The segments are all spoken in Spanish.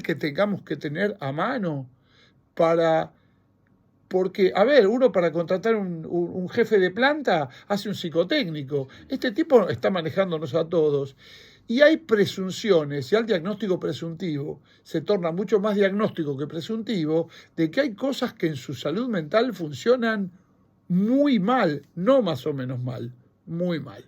que tengamos que tener a mano para... Porque, a ver, uno para contratar un jefe de planta hace un psicotécnico. Este tipo está manejándonos a todos. Y hay presunciones, y al diagnóstico presuntivo se torna mucho más diagnóstico que presuntivo, de que hay cosas que en su salud mental funcionan muy mal, no más o menos mal, muy mal.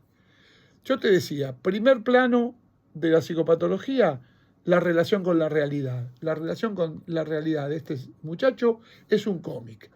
Yo te decía, primer plano de la psicopatología, la relación con la realidad. La relación con la realidad de este muchacho es un cómic.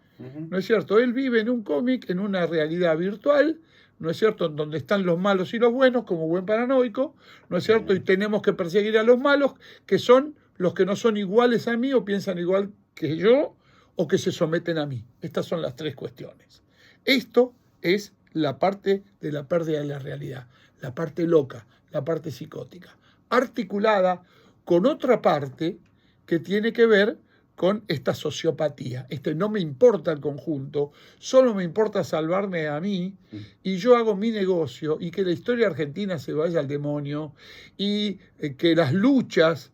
¿No es cierto? Él vive en un cómic, en una realidad virtual, ¿no es cierto?, en donde están los malos y los buenos, como buen paranoico, ¿no es cierto? Y tenemos que perseguir a los malos, que son los que no son iguales a mí o piensan igual que yo o que se someten a mí. Estas son las tres cuestiones. Esto es la parte de la pérdida de la realidad, la parte loca, la parte psicótica, articulada con otra parte que tiene que ver con esta sociopatía. No me importa el conjunto, solo me importa salvarme a mí y yo hago mi negocio y que la historia argentina se vaya al demonio y que las luchas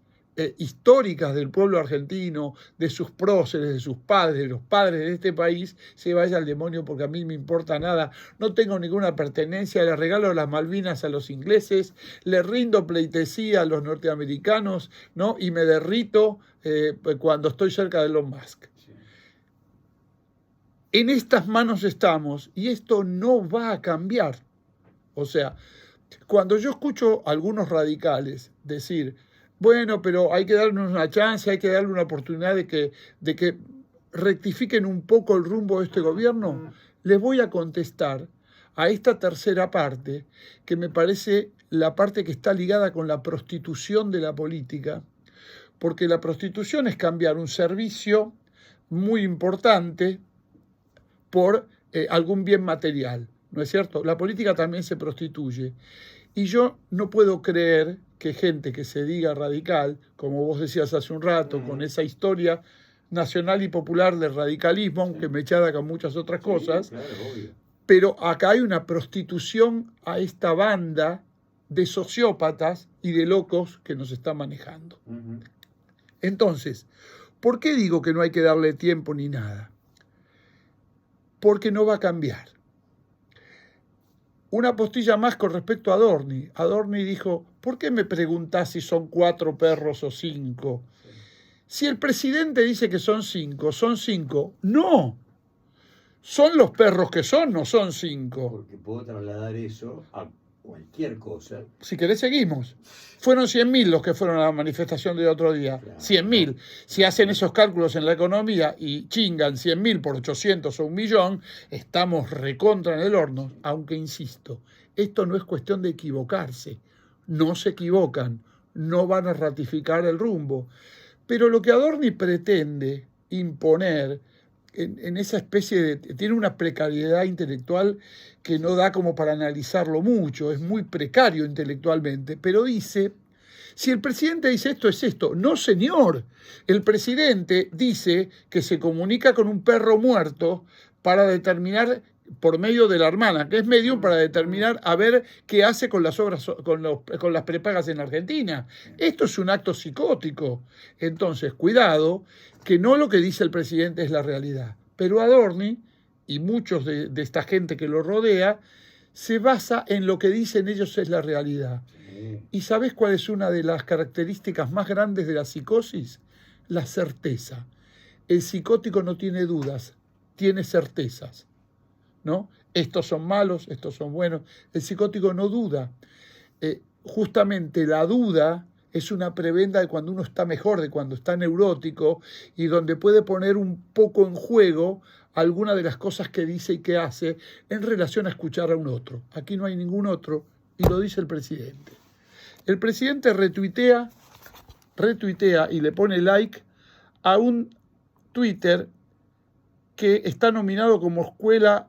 históricas del pueblo argentino, de sus próceres, de sus padres, de los padres de este país, se vaya al demonio porque a mí me importa nada, no tengo ninguna pertenencia, le regalo las Malvinas a los ingleses, le rindo pleitesía a los norteamericanos, ¿no? Y me derrito cuando estoy cerca de Elon Musk. En estas manos estamos y esto no va a cambiar. O sea, cuando yo escucho a algunos radicales decir, bueno, pero hay que darle una chance, hay que darle una oportunidad de que rectifiquen un poco el rumbo de este gobierno, les voy a contestar a esta tercera parte, que me parece la parte que está ligada con la prostitución de la política, porque la prostitución es cambiar un servicio muy importante por algún bien material, ¿no es cierto? La política también se prostituye. Y yo no puedo creer que gente que se diga radical, como vos decías hace un rato, con esa historia nacional y popular del radicalismo, aunque mechada con muchas otras cosas, claro, obvio. Pero acá hay una prostitución a esta banda de sociópatas y de locos que nos está manejando. Entonces, ¿por qué digo que no hay que darle tiempo ni nada? Porque no va a cambiar. Una postilla más con respecto a Adorni. Adorni dijo, ¿por qué me preguntás si son 4 perros o 5? Si el presidente dice que son 5, ¿son 5? No. Son los perros que son, no son 5. Porque puedo trasladar eso a cualquier cosa. Si querés, seguimos. Fueron 100.000 los que fueron a la manifestación de otro día. Claro. 100.000. Si hacen esos cálculos en la economía y chingan 100.000 por 800 o 1.000.000, estamos recontra en el horno. Aunque, insisto, esto no es cuestión de equivocarse. No se equivocan. No van a ratificar el rumbo. Pero lo que Adorni pretende imponer en esa especie de... tiene una precariedad intelectual que no da como para analizarlo mucho, es muy precario intelectualmente, pero dice, si el presidente dice esto, es esto. No, señor, el presidente dice que se comunica con un perro muerto para determinar, por medio de la hermana, que es medium, para determinar a ver qué hace con las obras, con las prepagas en Argentina. Esto es un acto psicótico. Entonces, cuidado, que no lo que dice el presidente es la realidad. Pero Adorni y muchos de esta gente que lo rodea se basa en lo que dicen ellos es la realidad. ¿Y sabés cuál es una de las características más grandes de la psicosis? La certeza. El psicótico no tiene dudas, tiene certezas, ¿no? Estos son malos, estos son buenos. El psicótico no duda. Justamente la duda es una prebenda de cuando uno está mejor, de cuando está neurótico y donde puede poner un poco en juego alguna de las cosas que dice y que hace en relación a escuchar a un otro. Aquí no hay ningún otro y lo dice el presidente. El presidente retuitea y le pone like a un Twitter que está nominado como escuela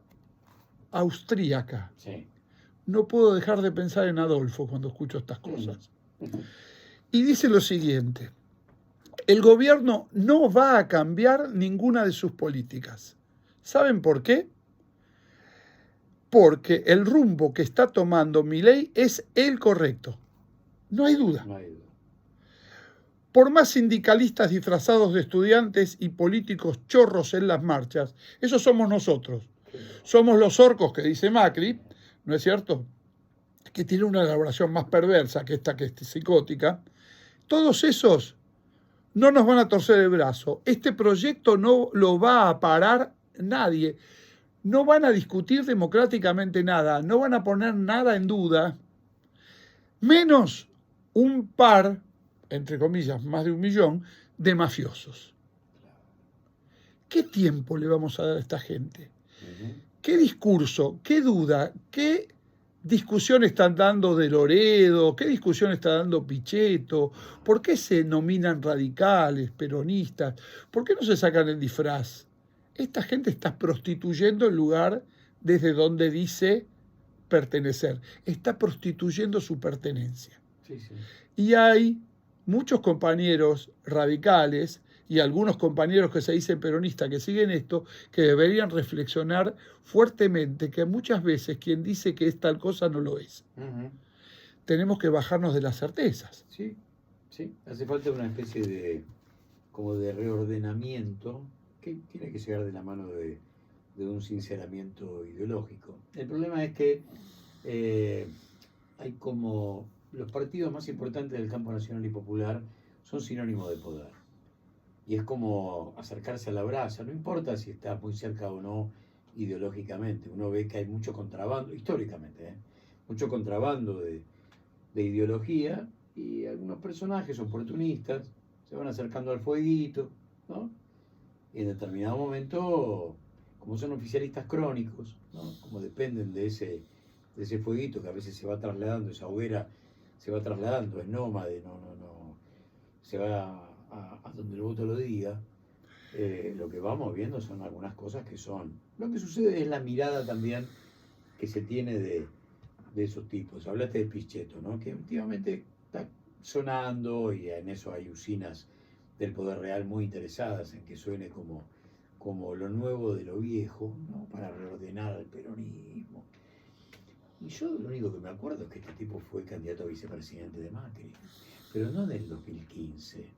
austríaca. Sí. No puedo dejar de pensar en Adolfo cuando escucho estas cosas. Y dice lo siguiente: el gobierno no va a cambiar ninguna de sus políticas. ¿Saben por qué? Porque el rumbo que está tomando Milei es el correcto. No hay duda. No hay duda. por más sindicalistas disfrazados de estudiantes y políticos chorros en las marchas, esos somos nosotros. Somos los orcos que dice Macri, ¿no es cierto?, que tiene una elaboración más perversa que esta psicótica. Todos esos no nos van a torcer el brazo. Este proyecto no lo va a parar nadie. No van a discutir democráticamente nada, no van a poner nada en duda, menos un par, entre comillas, más de 1 millón, de mafiosos. ¿Qué tiempo le vamos a dar a esta gente? ¿Qué discurso, qué duda, qué discusión están dando de Loredo? ¿Qué discusión está dando Pichetto? ¿Por qué se nominan radicales, peronistas? ¿Por qué no se sacan el disfraz? Esta gente está prostituyendo el lugar desde donde dice pertenecer. Está prostituyendo su pertenencia. Sí, sí. Y hay muchos compañeros radicales y algunos compañeros que se dicen peronistas que siguen esto, que deberían reflexionar fuertemente que muchas veces quien dice que es tal cosa no lo es. Tenemos que bajarnos de las certezas. Sí, sí. Hace falta una especie de como de reordenamiento que tiene que llegar de la mano de un sinceramiento ideológico. El problema es que hay como los partidos más importantes del campo nacional y popular son sinónimos de poder. Y es como acercarse a la brasa, no importa si está muy cerca o no ideológicamente. Uno ve que hay mucho contrabando, históricamente, mucho contrabando de ideología, y algunos personajes oportunistas se van acercando al fueguito, ¿no? Y en determinado momento, como son oficialistas crónicos, ¿no?, como dependen de ese fueguito que a veces se va trasladando, esa hoguera se va trasladando, es nómade, no, se va a donde el voto lo diga, lo que vamos viendo son algunas cosas que son. Lo que sucede es la mirada también que se tiene de esos tipos. Hablaste de Pichetto, ¿no?, que últimamente está sonando, y en eso hay usinas del poder real muy interesadas en que suene como lo nuevo de lo viejo, ¿no?, para reordenar al peronismo. Y yo lo único que me acuerdo es que este tipo fue candidato a vicepresidente de Macri, pero no en el 2015,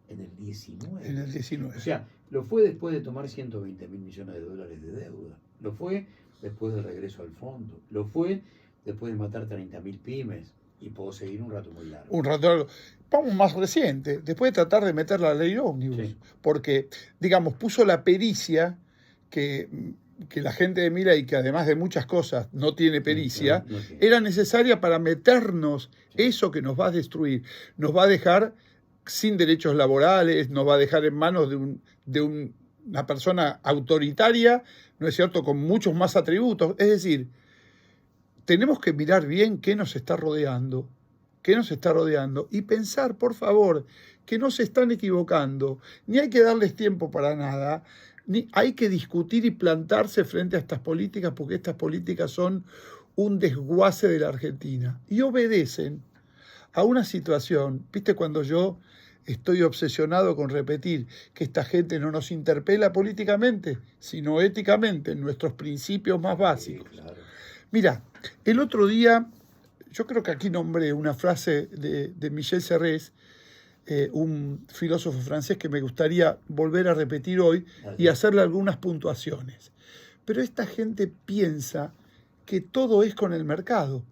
en el 19. En el 19. O sea, lo fue después de tomar 120 mil millones de dólares de deuda, lo fue después del regreso al fondo, lo fue después de matar 30.000 pymes, y puedo seguir un rato muy largo. Un rato largo. Vamos más reciente, después de tratar de meter la ley ómnibus, sí, porque, digamos, puso la pericia que la gente de Milei, que además de muchas cosas no tiene pericia, no tiene. Era necesaria para meternos eso que nos va a destruir, nos va a dejar sin derechos laborales, nos va a dejar en manos de una persona autoritaria, ¿no es cierto?, con muchos más atributos. Es decir, tenemos que mirar bien qué nos está rodeando, y pensar, por favor, que no se están equivocando, ni hay que darles tiempo para nada, ni hay que discutir y plantarse frente a estas políticas, porque estas políticas son un desguace de la Argentina y obedecen a una situación. ¿Viste cuando yo estoy obsesionado con repetir que esta gente no nos interpela políticamente, sino éticamente, en nuestros principios más básicos? Sí, claro. Mira, el otro día, yo creo que aquí nombré una frase de Michel Serres, un filósofo francés que me gustaría volver a repetir hoy y hacerle algunas puntuaciones. Pero esta gente piensa que todo es con el mercado.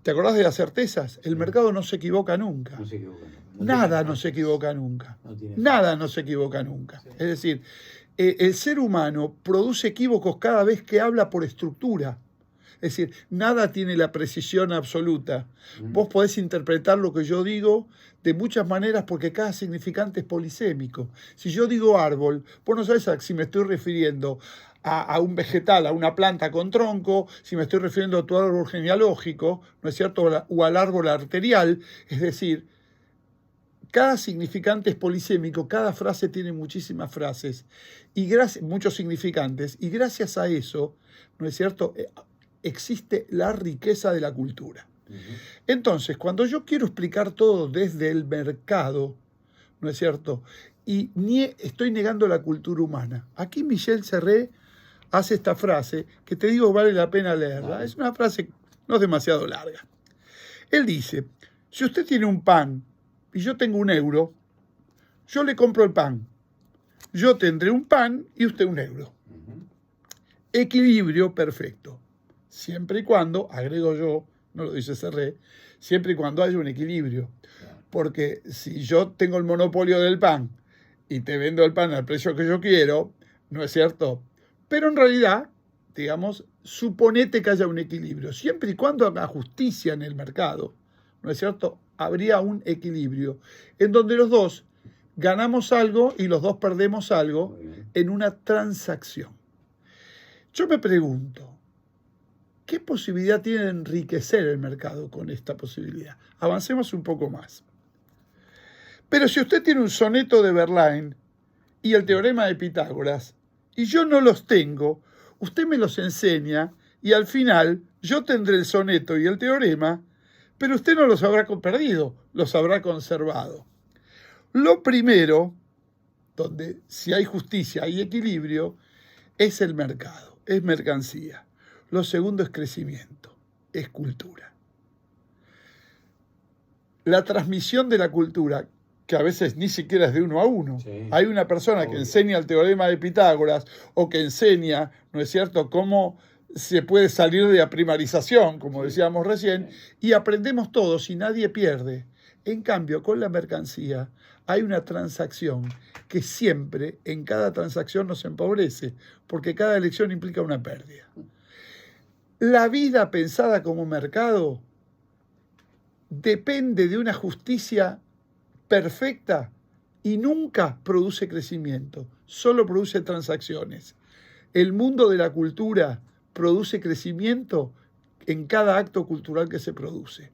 ¿Te acordás de las certezas? El mercado no se equivoca nunca. No se equivoca. Nada no se equivoca nunca. Nada no se equivoca nunca. Sí. Es decir, el ser humano produce equívocos cada vez que habla por estructura. Es decir, nada tiene la precisión absoluta. Vos podés interpretar lo que yo digo de muchas maneras porque cada significante es polisémico. Si yo digo árbol, vos no sabés si me estoy refiriendo a un vegetal, a una planta con tronco, si me estoy refiriendo a tu árbol genealógico, ¿no es cierto?, o al árbol arterial. Es decir, cada significante es polisémico, cada frase tiene muchísimas frases, y muchos significantes, y gracias a eso, ¿no es cierto?, existe la riqueza de la cultura. Entonces, cuando yo quiero explicar todo desde el mercado, ¿no es cierto?, y estoy negando la cultura humana. Aquí Michel Serres hace esta frase, que te digo vale la pena leerla. Es una frase no demasiado larga. Él dice, si usted tiene un pan y yo tengo 1 euro, yo le compro el pan. Yo tendré un pan y usted 1 euro. Equilibrio perfecto. Siempre y cuando, agrego yo, no lo dice Serré, siempre y cuando haya un equilibrio. Porque si yo tengo el monopolio del pan y te vendo el pan al precio que yo quiero, ¿no es cierto? Pero en realidad, digamos, suponete que haya un equilibrio. Siempre y cuando haga justicia en el mercado, ¿no es cierto? Habría un equilibrio en donde los dos ganamos algo y los dos perdemos algo en una transacción. Yo me pregunto, ¿qué posibilidad tiene de enriquecer el mercado con esta posibilidad? Avancemos un poco más. Pero si usted tiene un soneto de Verlaine y el teorema de Pitágoras, y yo no los tengo, usted me los enseña y al final yo tendré el soneto y el teorema, pero usted no los habrá perdido, los habrá conservado. Lo primero, donde si hay justicia, hay equilibrio, es el mercado, es mercancía. Lo segundo es crecimiento, es cultura. La transmisión de la cultura, que a veces ni siquiera es de 1 a 1. Sí. Hay una persona que enseña el teorema de Pitágoras o que enseña, ¿no es cierto?, cómo se puede salir de la primarización, como decíamos recién, y aprendemos todos y nadie pierde. En cambio, con la mercancía hay una transacción que siempre, en cada transacción nos empobrece, porque cada elección implica una pérdida. La vida pensada como mercado depende de una justicia perfecta y nunca produce crecimiento, solo produce transacciones. El mundo de la cultura produce crecimiento en cada acto cultural que se produce.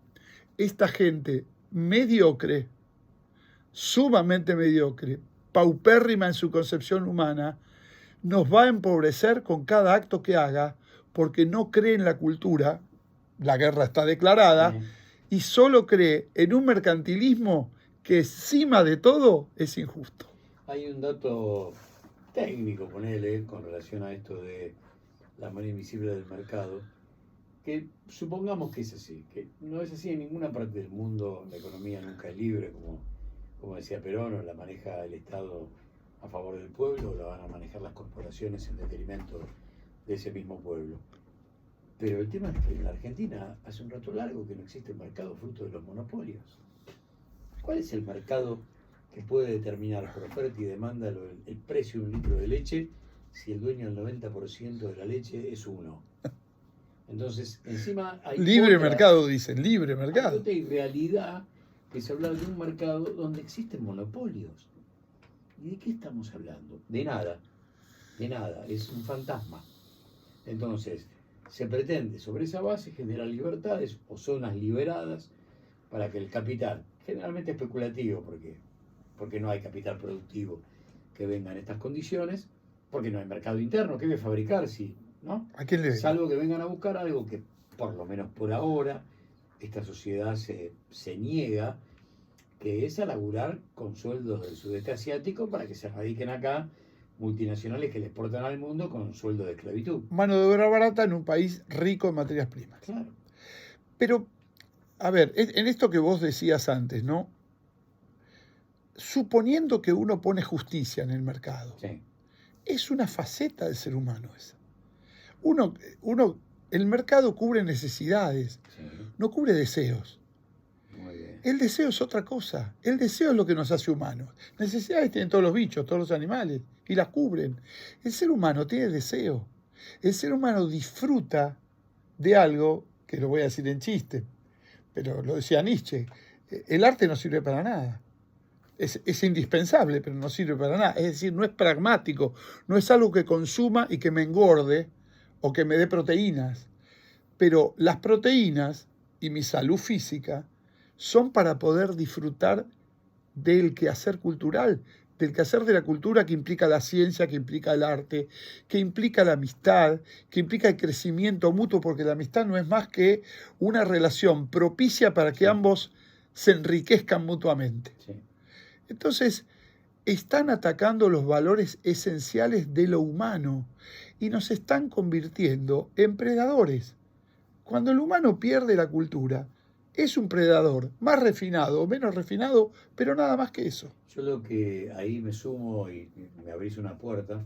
Esta gente mediocre, sumamente mediocre, paupérrima en su concepción humana, nos va a empobrecer con cada acto que haga porque no cree en la cultura, la guerra está declarada, y solo cree en un mercantilismo que encima de todo es injusto. Hay un dato técnico, ponele, con relación a esto de la mano invisible del mercado, que supongamos que es así, que no es así en ninguna parte del mundo, la economía nunca es libre, como decía Perón, o la maneja el Estado a favor del pueblo, o la van a manejar las corporaciones en detrimento de ese mismo pueblo. Pero el tema es que en la Argentina hace un rato largo que no existe el mercado fruto de los monopolios. ¿Cuál es el mercado que puede determinar por oferta y demanda el precio de un litro de leche si el dueño del 90% de la leche es uno? Entonces, encima hay libre mercado, dicen, libre mercado. Hay otra irrealidad que es hablar de un mercado donde existen monopolios. ¿Y de qué estamos hablando? De nada, es un fantasma. Entonces, se pretende sobre esa base generar libertades o zonas liberadas para que el capital, generalmente especulativo, porque no hay capital productivo que venga en estas condiciones, porque no hay mercado interno que debe fabricar, sí, ¿no? ¿A quién le Salvo que vengan a buscar algo que, por lo menos por ahora, esta sociedad se niega, que es a laburar con sueldos del sudeste asiático para que se radiquen acá multinacionales que le exportan al mundo con sueldo de esclavitud. Mano de obra barata en un país rico en materias primas. Claro. Pero, a ver, en esto que vos decías antes, ¿no? Suponiendo que uno pone justicia en el mercado, sí, es una faceta del ser humano esa. El mercado cubre necesidades, sí, no cubre deseos. Muy bien. El deseo es otra cosa. El deseo es lo que nos hace humanos. Necesidades tienen todos los bichos, todos los animales, y las cubren. El ser humano tiene deseo. El ser humano disfruta de algo, que lo voy a decir en chiste, pero lo decía Nietzsche, el arte no sirve para nada. Es indispensable, pero no sirve para nada. Es decir, no es pragmático, no es algo que consuma y que me engorde o que me dé proteínas. Pero las proteínas y mi salud física son para poder disfrutar del quehacer cultural, del quehacer de la cultura que implica la ciencia, que implica el arte, que implica la amistad, que implica el crecimiento mutuo, porque la amistad no es más que una relación propicia para que ambos se enriquezcan mutuamente. Sí. Entonces, están atacando los valores esenciales de lo humano y nos están convirtiendo en predadores. Cuando el humano pierde la cultura, es un predador, más refinado o menos refinado, pero nada más que eso. Yo lo que ahí me sumo y me abrís una puerta,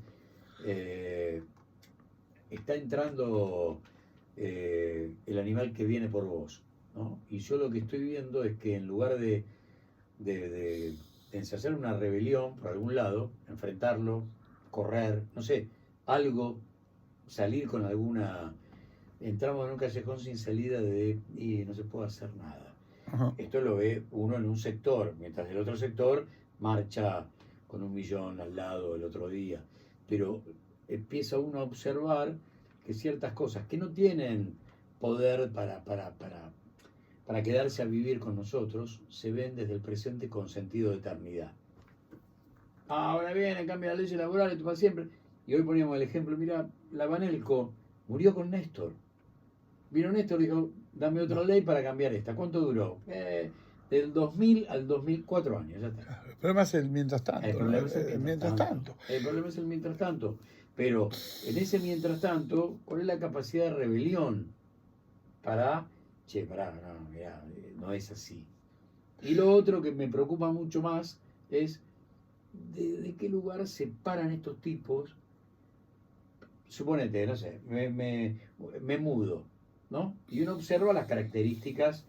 está entrando el animal que viene por vos, ¿no? Y yo lo que estoy viendo es que en lugar de ensayar una rebelión por algún lado, enfrentarlo, correr, no sé, algo, salir con alguna... Entramos en un callejón sin salida y no se puede hacer nada. Ajá. Esto lo ve uno en un sector, mientras el otro sector marcha con 1 millón al lado el otro día. Pero empieza uno a observar que ciertas cosas que no tienen poder para quedarse a vivir con nosotros, se ven desde el presente con sentido de eternidad. Ahora viene, cambia la ley laboral, esto para siempre. Y hoy poníamos el ejemplo, mira, la Banelco murió con Néstor. Vino Néstor y dijo, dame otra ley para cambiar esta. ¿Cuánto duró? Del 2000 al 2004 años, ya está. El problema es el mientras tanto. El problema es el mientras tanto. El problema es el mientras tanto. Pero en ese mientras tanto, ¿cuál es la capacidad de rebelión? No, mirá, no es así. Y lo otro que me preocupa mucho más es de qué lugar se paran estos tipos. Suponete, no sé, me mudo, ¿no? Y uno observa las características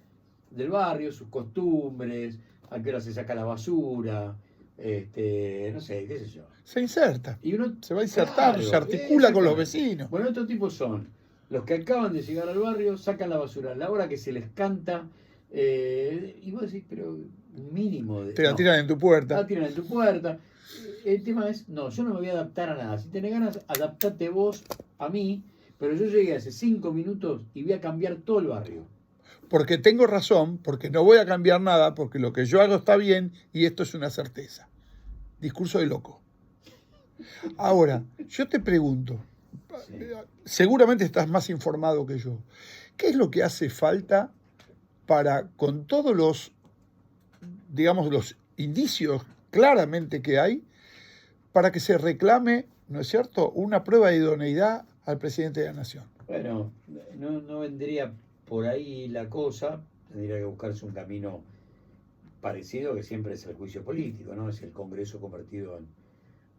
del barrio, sus costumbres, a qué hora se saca la basura, no sé, qué sé yo. Se inserta. Y uno, se va insertando, claro, se articula con los exactamente. vecinos. Bueno, estos tipos son los que acaban de llegar al barrio, sacan la basura a la hora que se les canta, y vos decís, pero un mínimo de... Te la tiran en tu puerta. La tiran en tu puerta. El tema es, no, yo no me voy a adaptar a nada. Si tenés ganas, adaptate vos a mí, pero yo llegué hace 5 minutos y voy a cambiar todo el barrio. Porque tengo razón, porque no voy a cambiar nada, porque lo que yo hago está bien y esto es una certeza. Discurso de loco. Ahora, yo te pregunto, sí, seguramente estás más informado que yo, ¿qué es lo que hace falta para, con todos los, digamos, los indicios claramente que hay, para que se reclame, ¿no es cierto?, una prueba de idoneidad al presidente de la Nación? Bueno, no vendría por ahí la cosa, tendría que buscarse un camino parecido, que siempre es el juicio político, ¿no? Es el Congreso convertido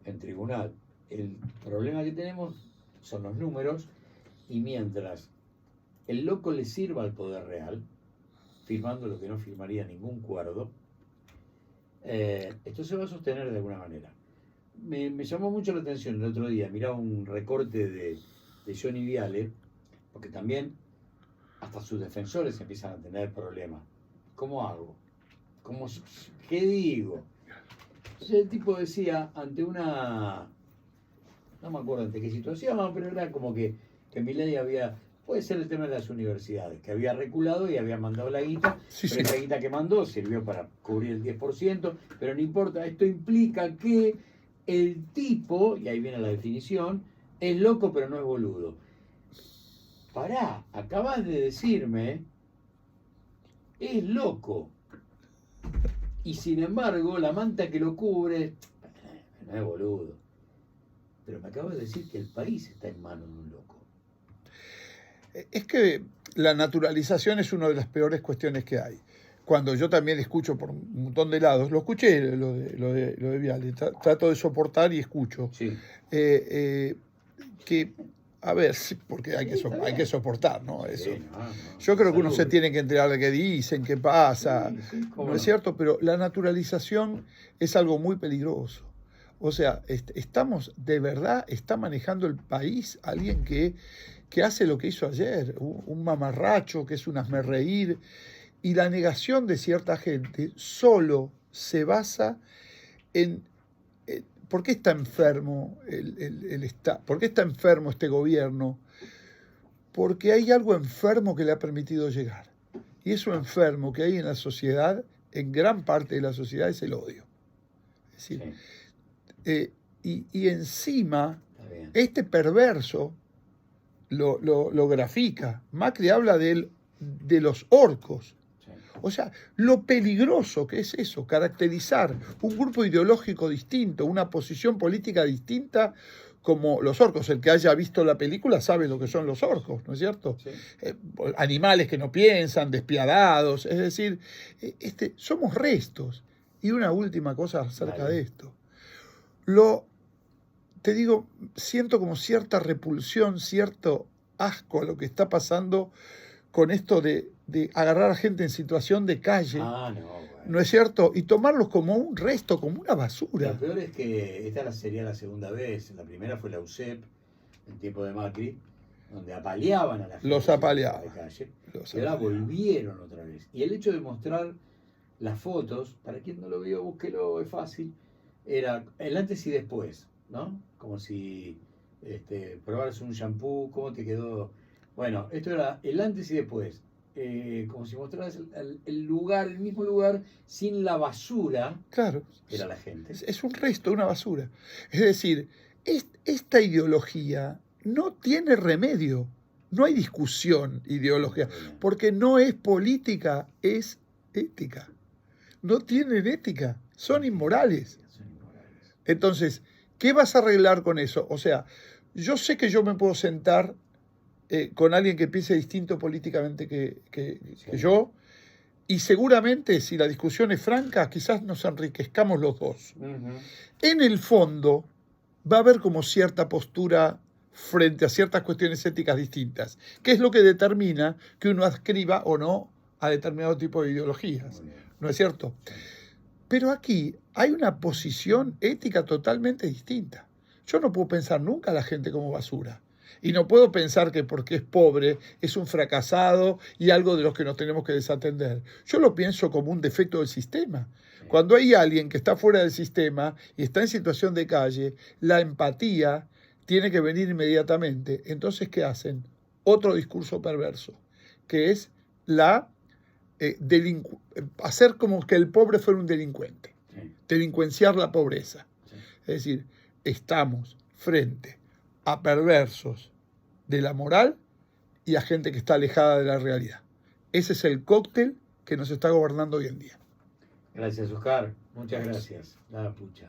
en tribunal. El problema que tenemos son los números, y mientras el loco le sirva al poder real, firmando lo que no firmaría ningún cuerdo, esto se va a sostener de alguna manera. Me llamó mucho la atención el otro día, miraba un recorte de Johnny Viale, porque también hasta sus defensores empiezan a tener problemas. ¿Cómo hago? ¿Qué digo? Entonces el tipo decía, ante una... no me acuerdo ante qué situación, pero era como que Milei había... Puede ser el tema de las universidades, que había reculado y había mandado la guita, sí, pero sí, esa guita que mandó sirvió para cubrir el 10%, pero no importa, esto implica que el tipo, y ahí viene la definición, es loco pero no es boludo. Pará, acabas de decirme, es loco. Y sin embargo, la manta que lo cubre, no es boludo. Pero me acabas de decir que el país está en manos de un loco. Es que la naturalización es una de las peores cuestiones que hay. Cuando yo también escucho por un montón de lados, lo escuché lo de Viale, trato de soportar y escucho. Sí. Que, a ver, porque hay que soportar, ¿no? Eso. Sí, yo creo que uno se tiene que enterar de qué dicen, qué pasa, sí, ¿no es cierto? Pero la naturalización es algo muy peligroso. O sea, estamos, de verdad, está manejando el país alguien que hace lo que hizo ayer, un mamarracho, que es un hazmerreír, y la negación de cierta gente solo se basa en ¿por qué está enfermo ¿por qué está enfermo este gobierno? Porque hay algo enfermo que le ha permitido llegar. Y eso enfermo que hay en la sociedad, en gran parte de la sociedad, es el odio. Es decir, sí. Y encima, este perverso lo grafica. Macri habla de los orcos. O sea, lo peligroso que es eso, caracterizar un grupo ideológico distinto, una posición política distinta, como los orcos. El que haya visto la película sabe lo que son los orcos, ¿no es cierto? Sí. Animales que no piensan, despiadados. Es decir, somos restos. Y una última cosa acerca Vale. de esto. Te digo, siento como cierta repulsión, cierto asco a lo que está pasando con esto de agarrar a gente en situación de calle, Ah, no, bueno. ¿no es cierto? Y tomarlos como un resto, como una basura. Lo peor es que esta sería la segunda vez. La primera fue la UCEP, en tiempo de Macri, donde apaleaban a la gente Los en apaleaban. situación de calle. Los Y ahora apaleaban. volvieron otra vez. Y el hecho de mostrar las fotos, para quien no lo vio, búsquelo, es fácil, era el antes y después, ¿no? Como si probaras un shampoo, ¿cómo te quedó? Bueno, esto era el antes y después. Como si mostraras el lugar, el mismo lugar, sin la basura Claro, que era la gente. es un resto, una basura. Es decir, esta ideología no tiene remedio. No hay discusión ideológica, porque no es política, es ética. No tienen ética, son inmorales. Son inmorales. Entonces, ¿qué vas a arreglar con eso? O sea, yo sé que yo me puedo sentar con alguien que piense distinto políticamente que yo, y seguramente si la discusión es franca, quizás nos enriquezcamos los dos. Uh-huh. En el fondo, va a haber como cierta postura frente a ciertas cuestiones éticas distintas, que es lo que determina que uno adscriba o no a determinado tipo de ideologías, ¿no es cierto? Pero aquí hay una posición ética totalmente distinta. Yo no puedo pensar nunca a la gente como basura. Y no puedo pensar que porque es pobre es un fracasado y algo de los que nos tenemos que desatender. Yo lo pienso como un defecto del sistema. Cuando hay alguien que está fuera del sistema y está en situación de calle, la empatía tiene que venir inmediatamente. Entonces, ¿qué hacen? Otro discurso perverso, que es hacer como que el pobre fuera un delincuente. Sí. Delincuenciar la pobreza. Sí. Es decir, estamos frente a perversos de la moral y a gente que está alejada de la realidad. Ese es el cóctel que nos está gobernando hoy en día. Gracias, Oscar. Muchas gracias. La pucha.